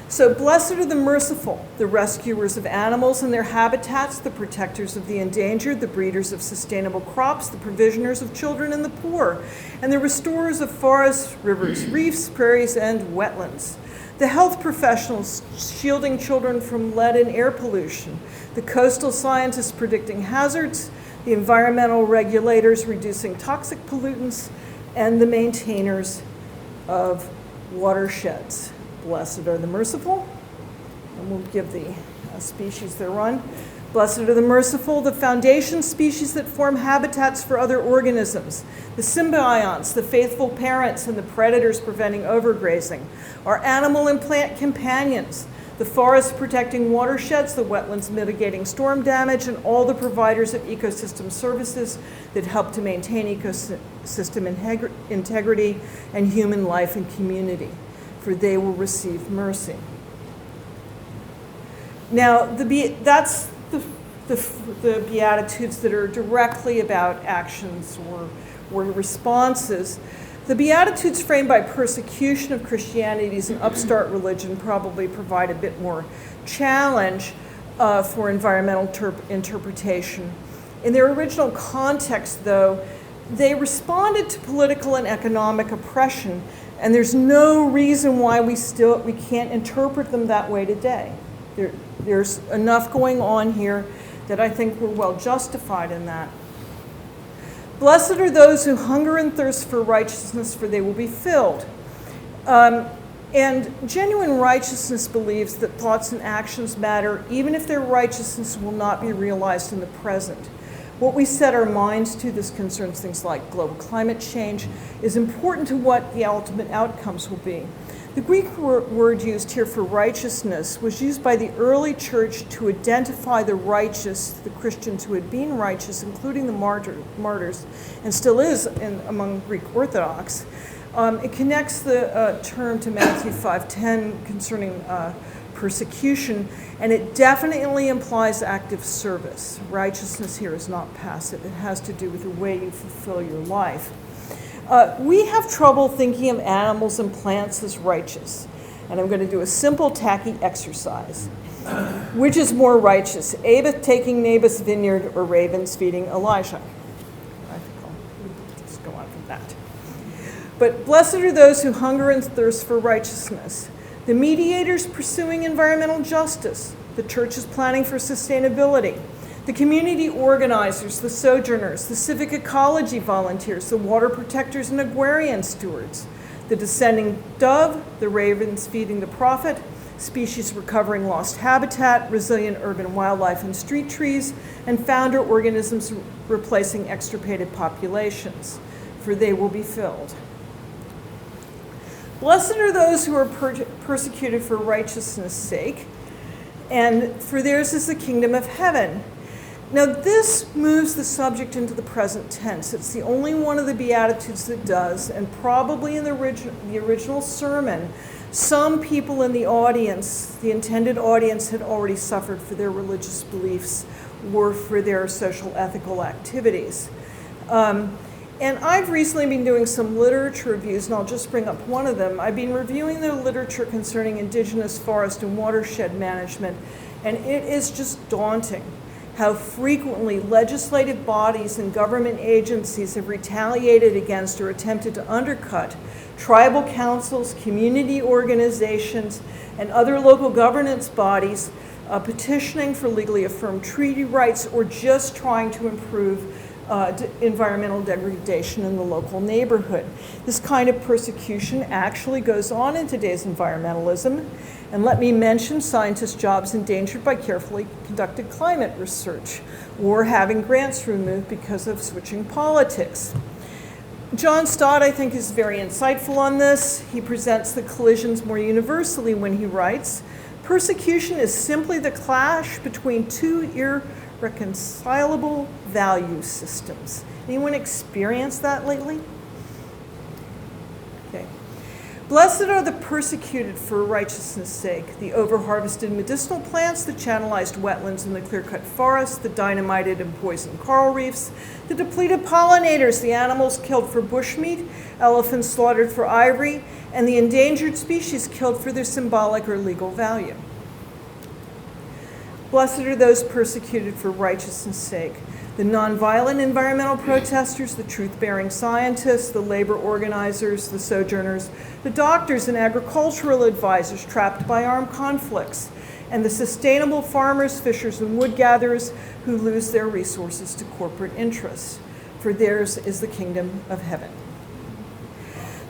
So blessed are the merciful, the rescuers of animals and their habitats, the protectors of the endangered, the breeders of sustainable crops, the provisioners of children and the poor, and the restorers of forests, rivers, reefs, prairies, and wetlands. The health professionals shielding children from lead and air pollution, the coastal scientists predicting hazards, the environmental regulators reducing toxic pollutants, and the maintainers of watersheds. Blessed are the merciful, and we'll give the species their run. Blessed are the merciful, the foundation species that form habitats for other organisms, the symbionts, the faithful parents, and the predators preventing overgrazing, our animal and plant companions, the forests protecting watersheds, the wetlands mitigating storm damage, and all the providers of ecosystem services that help to maintain ecosystem integrity and human life and community, for they will receive mercy. Now, that's the Beatitudes that are directly about actions or responses. The Beatitudes framed by persecution of Christianity as an upstart religion probably provide a bit more challenge for environmental interpretation. In their original context, though, they responded to political and economic oppression, and there's no reason why we can't interpret them that way today. There's enough going on here that I think we're well justified in that. Blessed are those who hunger and thirst for righteousness, for they will be filled. And genuine righteousness believes that thoughts and actions matter, even if their righteousness will not be realized in the present. What we set our minds to, this concerns things like global climate change, is important to what the ultimate outcomes will be. The Greek word used here for righteousness was used by the early church to identify the righteous, the Christians who had been righteous, including the martyrs, and still is among Greek Orthodox. It connects the term to Matthew 5:10 concerning persecution, and it definitely implies active service. Righteousness here is not passive. It has to do with the way you fulfill your life. We have trouble thinking of animals and plants as righteous, and I'm going to do a simple, tacky exercise. Which is more righteous, Abeth taking Naboth's vineyard or ravens feeding Elijah? I think I'll just go on from that. But blessed are those who hunger and thirst for righteousness. The mediators pursuing environmental justice. The church is planning for sustainability. The community organizers, the sojourners, the civic ecology volunteers, the water protectors and agrarian stewards. The descending dove, the ravens feeding the prophet, species recovering lost habitat, resilient urban wildlife and street trees, and founder organisms replacing extirpated populations, for they will be filled. Blessed are those who are persecuted for righteousness' sake, and for theirs is the kingdom of heaven. Now, this moves the subject into the present tense. It's the only one of the Beatitudes that does, and probably in the original sermon, some people in the audience, the intended audience, had already suffered for their religious beliefs or for their social ethical activities. And I've recently been doing some literature reviews, and I'll just bring up one of them. I've been reviewing the literature concerning indigenous forest and watershed management, and it is just daunting how frequently legislative bodies and government agencies have retaliated against or attempted to undercut tribal councils, community organizations, and other local governance bodies petitioning for legally affirmed treaty rights or just trying to improve environmental degradation in the local neighborhood. This kind of persecution actually goes on in today's environmentalism. And let me mention scientists' jobs endangered by carefully conducted climate research or having grants removed because of switching politics. John Stott, I think, is very insightful on this. He presents the collisions more universally when he writes, persecution is simply the clash between two irreconcilable value systems. Anyone experienced that lately? Okay. Blessed are the persecuted for righteousness' sake, the over-harvested medicinal plants, the channelized wetlands and the clear-cut forests, the dynamited and poisoned coral reefs, the depleted pollinators, the animals killed for bushmeat, elephants slaughtered for ivory, and the endangered species killed for their symbolic or legal value. Blessed are those persecuted for righteousness' sake, the nonviolent environmental protesters, the truth-bearing scientists, the labor organizers, the sojourners, the doctors and agricultural advisors trapped by armed conflicts, and the sustainable farmers, fishers, and wood gatherers who lose their resources to corporate interests. For theirs is the kingdom of heaven.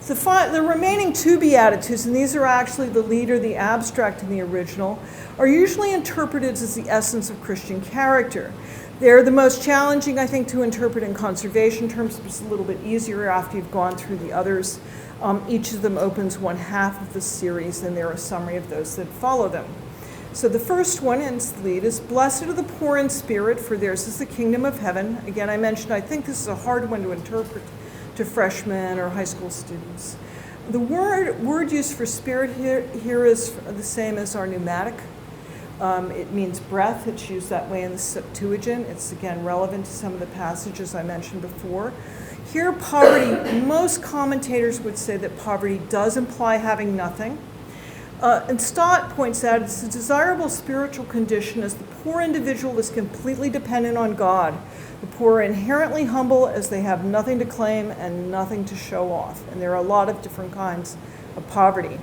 The remaining two Beatitudes, and these are actually the leader, the abstract, and the original, are usually interpreted as the essence of Christian character. They're the most challenging, I think, to interpret in conservation terms. It's a little bit easier after you've gone through the others. Each of them opens one half of the series, and they're a summary of those that follow them. So the first one, and its lead, is blessed are the poor in spirit, for theirs is the kingdom of heaven. Again, I mentioned, I think this is a hard one to interpret to freshmen or high school students. The word used for spirit here is the same as our pneumatic. It means breath. It's used that way in the Septuagint. It's, again, relevant to some of the passages I mentioned before. Here, poverty, most commentators would say that poverty does imply having nothing. And Stott points out it's a desirable spiritual condition as the poor individual is completely dependent on God. The poor are inherently humble as they have nothing to claim and nothing to show off. And there are a lot of different kinds of poverty.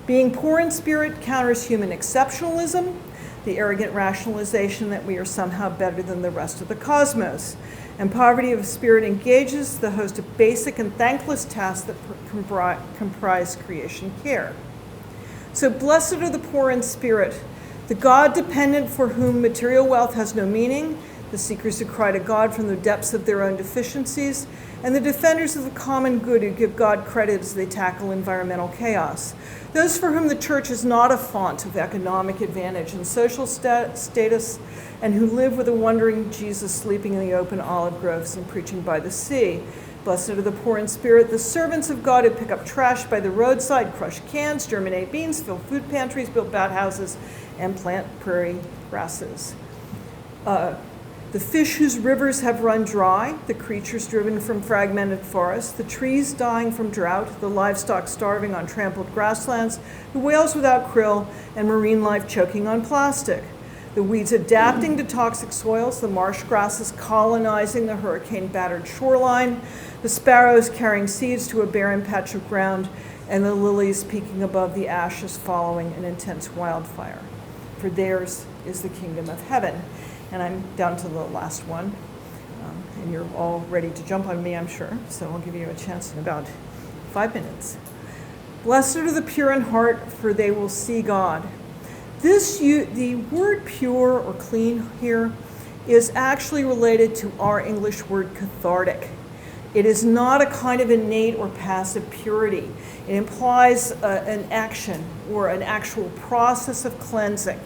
Being poor in spirit counters human exceptionalism, the arrogant rationalization that we are somehow better than the rest of the cosmos. And poverty of spirit engages the host of basic and thankless tasks that comprise creation care. So blessed are the poor in spirit, the God-dependent for whom material wealth has no meaning, the seekers who cry to God from the depths of their own deficiencies, and the defenders of the common good who give God credit as they tackle environmental chaos. Those for whom the church is not a font of economic advantage and social status, and who live with a wondering Jesus sleeping in the open olive groves and preaching by the sea. Blessed are the poor in spirit, the servants of God who pick up trash by the roadside, crush cans, germinate beans, fill food pantries, build bat houses, and plant prairie grasses. The fish whose rivers have run dry, the creatures driven from fragmented forests, the trees dying from drought, the livestock starving on trampled grasslands, the whales without krill, and marine life choking on plastic. The weeds adapting to toxic soils, the marsh grasses colonizing the hurricane-battered shoreline, the sparrows carrying seeds to a barren patch of ground, and the lilies peeking above the ashes following an intense wildfire. For theirs is the kingdom of heaven. And I'm down to the last one. And you're all ready to jump on me, I'm sure. So I'll give you a chance in about 5 minutes. Blessed are the pure in heart, for they will see God. The word pure or clean here is actually related to our English word cathartic. It is not a kind of innate or passive purity. It implies an action or an actual process of cleansing.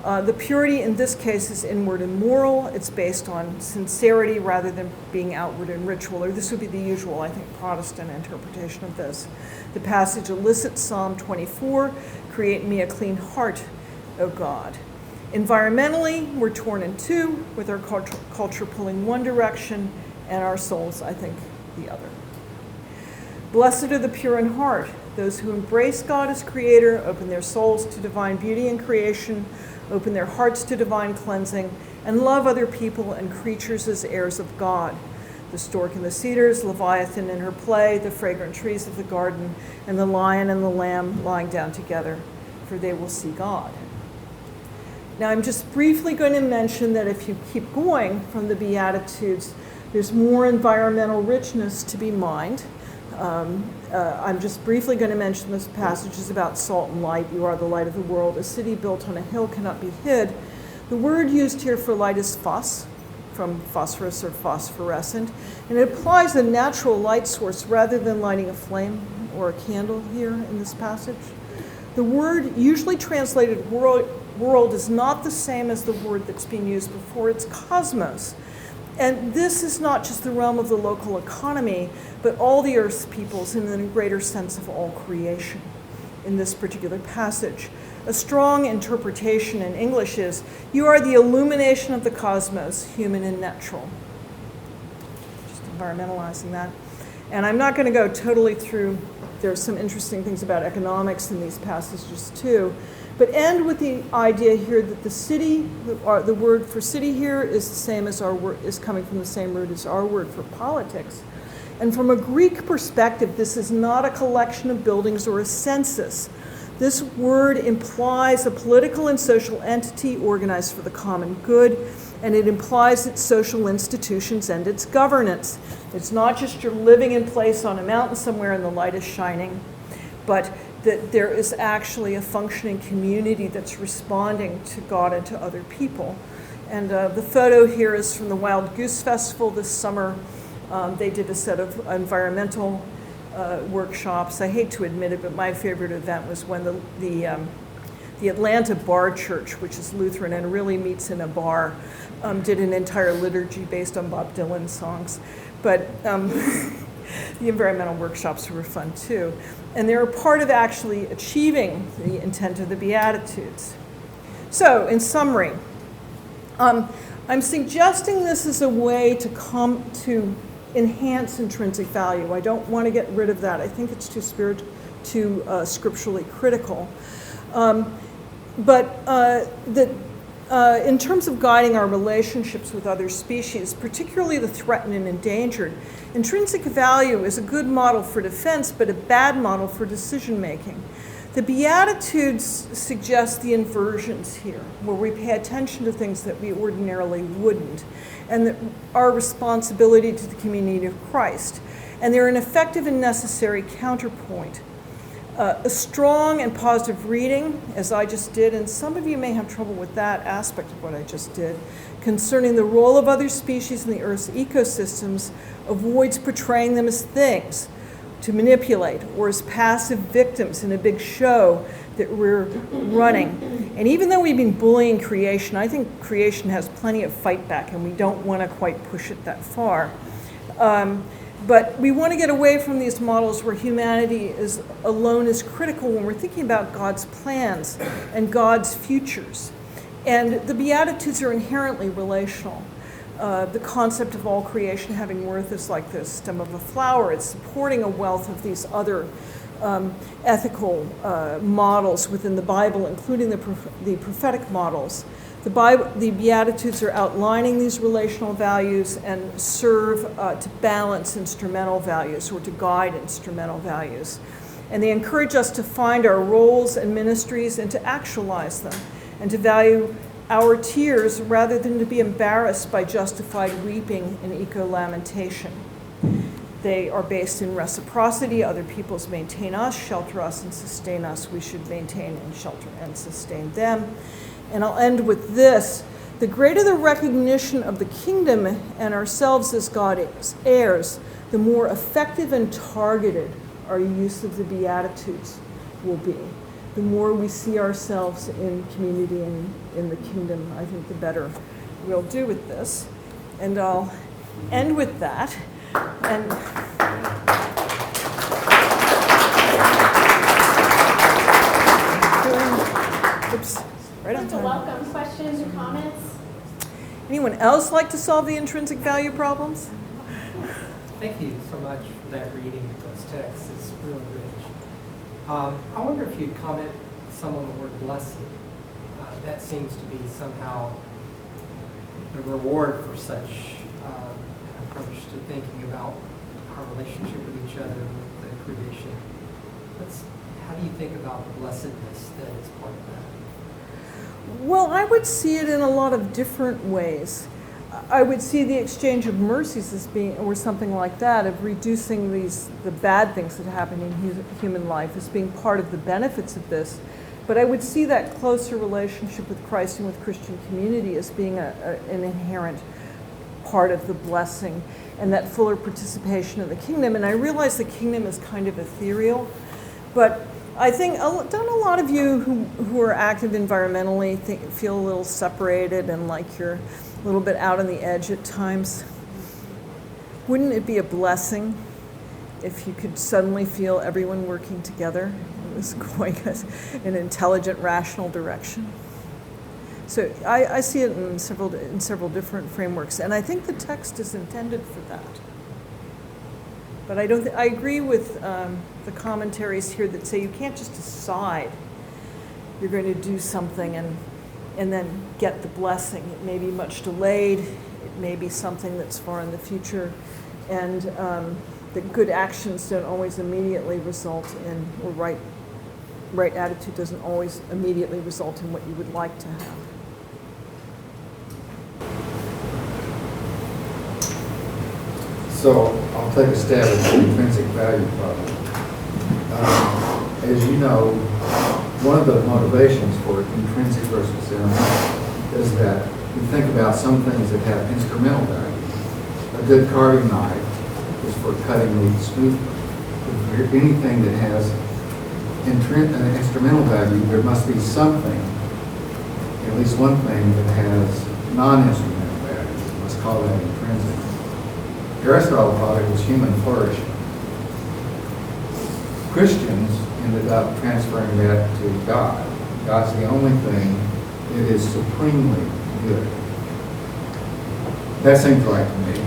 The purity in this case is inward and moral. It's based on sincerity rather than being outward and ritual, or this would be the usual, I think, Protestant interpretation of this. The passage elicits Psalm 24, create in me a clean heart, O God. Environmentally, we're torn in two, with our culture pulling one direction and our souls, I think, the other. Blessed are the pure in heart, those who embrace God as creator, open their souls to divine beauty and creation, open their hearts to divine cleansing, and love other people and creatures as heirs of God. The stork and the cedars, Leviathan in her play, the fragrant trees of the garden, and the lion and the lamb lying down together, for they will see God. Now, I'm just briefly going to mention that if you keep going from the Beatitudes, there's more environmental richness to be mined. I'm just briefly going to mention this passage is about salt and light. You are the light of the world. A city built on a hill cannot be hid. The word used here for light is phos, from phosphorus or phosphorescent, and it applies a natural light source rather than lighting a flame or a candle here in this passage. The word usually translated world is not the same as the word that's being used before. It's cosmos. And this is not just the realm of the local economy, but all the earth's peoples in a greater sense of all creation in this particular passage. A strong interpretation in English is, you are the illumination of the cosmos, human and natural. Just environmentalizing that. And I'm not going to go totally through, there's some interesting things about economics in these passages too, but end with the idea here that the city, the word for city here is the same as our word, is coming from the same root as our word for politics. And from a Greek perspective, this is not a collection of buildings or a census. This word implies a political and social entity organized for the common good, and it implies its social institutions and its governance. It's not just you're living in place on a mountain somewhere and the light is shining, but that there is actually a functioning community that's responding to God and to other people. And the photo here is from the Wild Goose Festival this summer. They did a set of environmental workshops. I hate to admit it, but my favorite event was when the Atlanta Bar Church, which is Lutheran and really meets in a bar, did an entire liturgy based on Bob Dylan songs. But the environmental workshops were fun too. And they're a part of actually achieving the intent of the Beatitudes. So, in summary, I'm suggesting this as a way to come to enhance intrinsic value. I don't want to get rid of that. I think it's too scripturally critical. In terms of guiding our relationships with other species, particularly the threatened and endangered, intrinsic value is a good model for defense, but a bad model for decision making. The Beatitudes suggest the inversions here, where we pay attention to things that we ordinarily wouldn't, and our responsibility to the community of Christ. And they're an effective and necessary counterpoint. A strong and positive reading, as I just did, and some of you may have trouble with that aspect of what I just did, concerning the role of other species in the Earth's ecosystems, avoids portraying them as things to manipulate or as passive victims in a big show that we're running. And even though we've been bullying creation, I think creation has plenty of fight back, and we don't want to quite push it that far. But we want to get away from these models where humanity is alone is critical when we're thinking about God's plans and God's futures. And the Beatitudes are inherently relational. The concept of all creation having worth is like the stem of a flower. It's supporting a wealth of these other ethical models within the Bible, including the prophetic models. The Beatitudes are outlining these relational values and serve to balance instrumental values or to guide instrumental values. And they encourage us to find our roles and ministries and to actualize them and to value our tears rather than to be embarrassed by justified weeping and eco-lamentation. They are based in reciprocity. Other peoples maintain us, shelter us, and sustain us. We should maintain and shelter and sustain them. And I'll end with this. The greater the recognition of the kingdom and ourselves as God's heirs, the more effective and targeted our use of the Beatitudes will be. The more we see ourselves in community and in the kingdom, I think the better we'll do with this. And I'll end with that. And oops. Right on time. Welcome questions or comments. Anyone else like to solve the intrinsic value problems? Thank you so much for that reading of those texts. It's really rich. I wonder if you'd comment some on the word blessed. That seems to be somehow the reward for such an approach to thinking about our relationship with each other, with the creation. How do you think about the blessedness that is part of that? Well, I would see it in a lot of different ways. I would see the exchange of mercies as being, or something like that, of reducing the bad things that happen in human life as being part of the benefits of this. But I would see that closer relationship with Christ and with Christian community as being an inherent part of the blessing and that fuller participation in the kingdom. And I realize the kingdom is kind of ethereal, but I think, don't a lot of you who are active environmentally feel a little separated and like you're a little bit out on the edge at times? Wouldn't it be a blessing if you could suddenly feel everyone working together? It was going in an intelligent, rational direction. So I see it in several different frameworks, and I think the text is intended for that. But I agree with the commentaries here that say you can't just decide you're going to do something and then get the blessing. It may be much delayed. It may be something that's far in the future, and that good actions don't always immediately result in, or right attitude doesn't always immediately result in what you would like to have. So I'll take a stab at the intrinsic value problem. As you know, one of the motivations for intrinsic versus instrumental is that we think about some things that have instrumental value. A good carving knife is for cutting meat smoothly. If anything that has an instrumental value, there must be something, at least one thing, that has non-instrumental value. Let's call that intrinsic. Aristotle thought it was human flourishing. Christians ended up transferring that to God. God's the only thing that is supremely good. That seems right to me.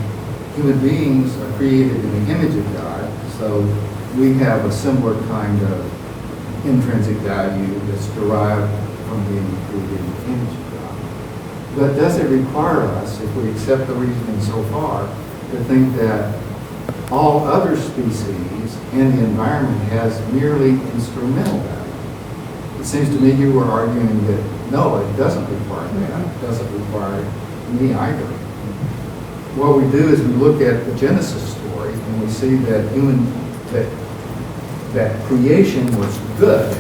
Human beings are created in the image of God, so we have a similar kind of intrinsic value that's derived from being created in the image of God. But does it require us, if we accept the reasoning so far, to think that all other species and the environment has merely instrumental value? It seems to me you were arguing that no, it doesn't require that. It doesn't require me either. What we do is we look at the Genesis story and we see that that creation was good,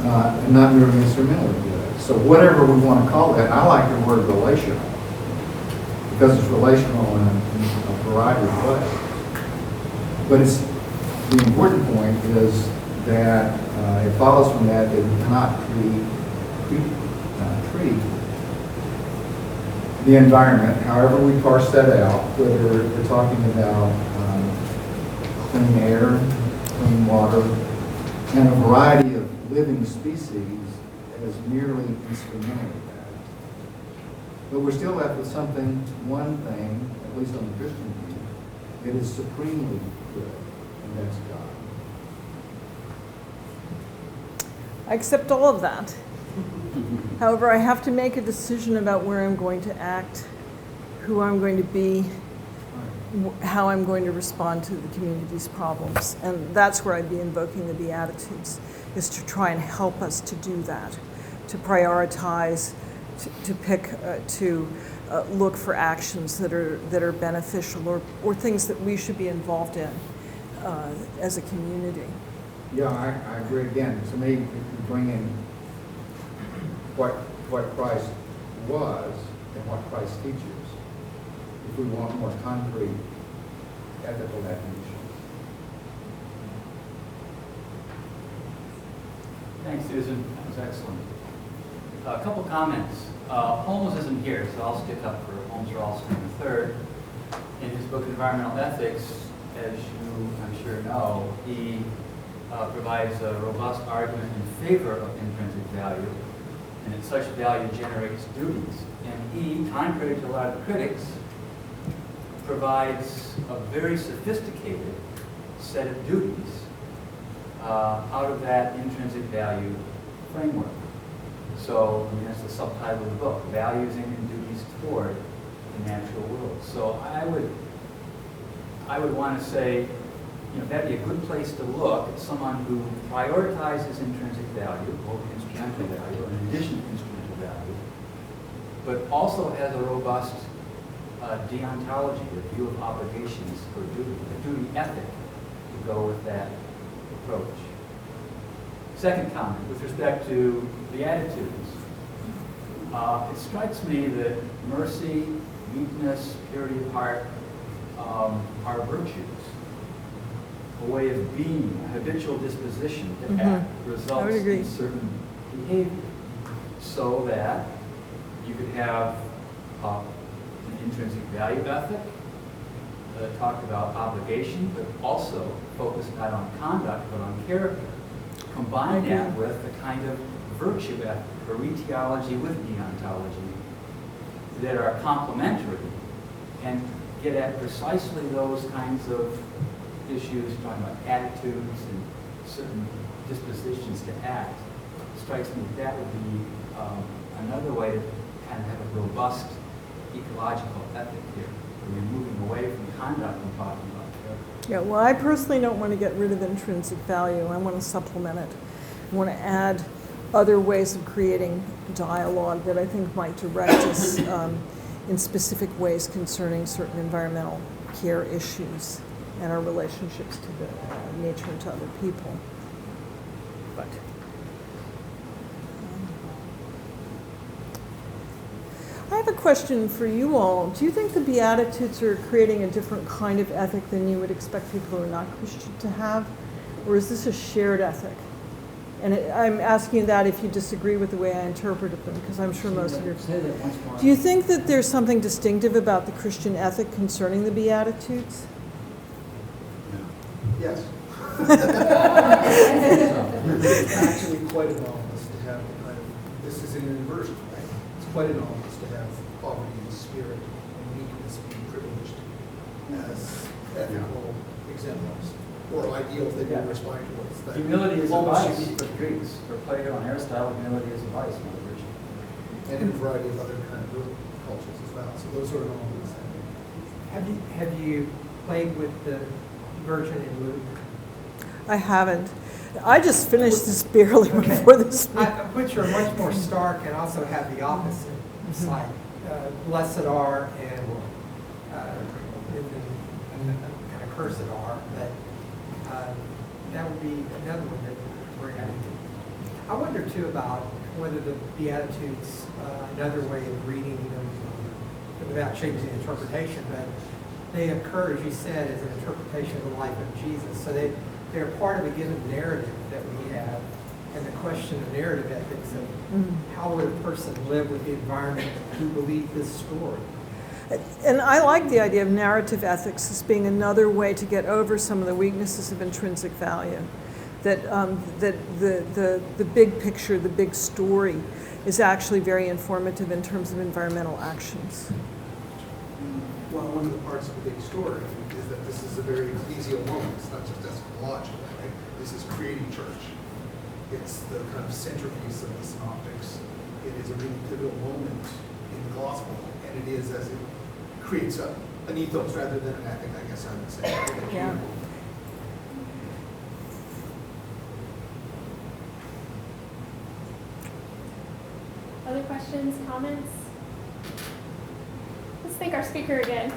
and not merely instrumentally good. So whatever we want to call that, I like the word relational, because it's relational in a variety of ways. But it's, the important point is that it follows from that that we cannot treat the environment, however we parse that out, whether we're talking about clean air, clean water, and a variety of living species as merely instrumental. But we're still left with something, one thing, at least on the Christian view, that is supremely good, and that's God. I accept all of that. However, I have to make a decision about where I'm going to act, who I'm going to be, how I'm going to respond to the community's problems. And that's where I'd be invoking the Beatitudes, is to try and help us to do that, to prioritize, to pick, to look for actions that are beneficial or things that we should be involved in as a community. Yeah, I agree again. To me, if you bring in what Christ was and what Christ teaches, if we want more concrete ethical definitions. Thanks, Susan. That was excellent. A couple comments. Holmes isn't here, so I'll stick up for Holmes Ralston III. In his book, Environmental Ethics, as you, I'm sure, know, he provides a robust argument in favor of intrinsic value, and that such value generates duties. And he, contrary to a lot of the critics, provides a very sophisticated set of duties out of that intrinsic value framework. So, and that's the subtitle of the book, Values in and Duties Toward the Natural World. So I would want to say, you know, that'd be a good place to look at someone who prioritizes intrinsic value, both instrumental value and in addition to instrumental value, but also has a robust deontology, a view of obligations for duty, a duty ethic to go with that approach. Second comment, with respect to Beatitudes, it strikes me that mercy, meekness, purity of heart are virtues, a way of being, a habitual disposition to act results in certain behavior, so that you could have an intrinsic value ethic that talked about obligation, but also focused not on conduct, but on character. Combine that with the kind of virtue ethic, or etiology with deontology, that are complementary and get at precisely those kinds of issues, talking about attitudes and certain dispositions to act. It strikes me that would be another way to kind of have a robust ecological ethic here. We're moving away from conduct and talking about character. Yeah, well, I personally don't want to get rid of intrinsic value. I want to supplement it. I want to add other ways of creating dialogue that I think might direct us in specific ways concerning certain environmental care issues and our relationships to the nature and to other people. But I have a question for you all. Do you think the Beatitudes are creating a different kind of ethic than you would expect people who are not Christian to have? Or is this a shared ethic? And I'm asking that if you disagree with the way I interpreted them, because I'm sure most of you... Say that once more. Do you think that there's something distinctive about the Christian ethic concerning the Beatitudes? Yes. It's actually quite anomalous to have kind of, this is an inversion, right? It's quite anomalous to have poverty of spirit and meekness being privileged as ethical exemplars or ideals that you aspire towards. That Humility is a almost vice unique. for the Greeks. For Plato and Aristotle, humility is a vice, not a virtue. And in a variety of other kind of cultures as well. So those are anomalies. Have you played with the version in Luke? I haven't. I just finished this barely before this meeting. Which are much more stark and also have the opposite. It's like blessed are and kind of cursed are. But that would about whether the Beatitudes, another way of reading them, without changing the interpretation, but they occur, as you said, as an interpretation of the life of Jesus. So they're part of a given narrative that we have, and the question of narrative ethics of how would a person live with the environment who believed this story. And I like the idea of narrative ethics as being another way to get over some of the weaknesses of intrinsic value. That the big picture, the big story, is actually very informative in terms of environmental actions. Well, one of the parts of the big story is that this is a very ecclesial moment. It's not just eschatological, right? This is creating church. It's the kind of centerpiece of the synoptics. It is a really pivotal moment in the gospel, and it is as it creates an ethos rather than an ethic, I guess I would say. Yeah. Other questions, comments? Let's thank our speaker again.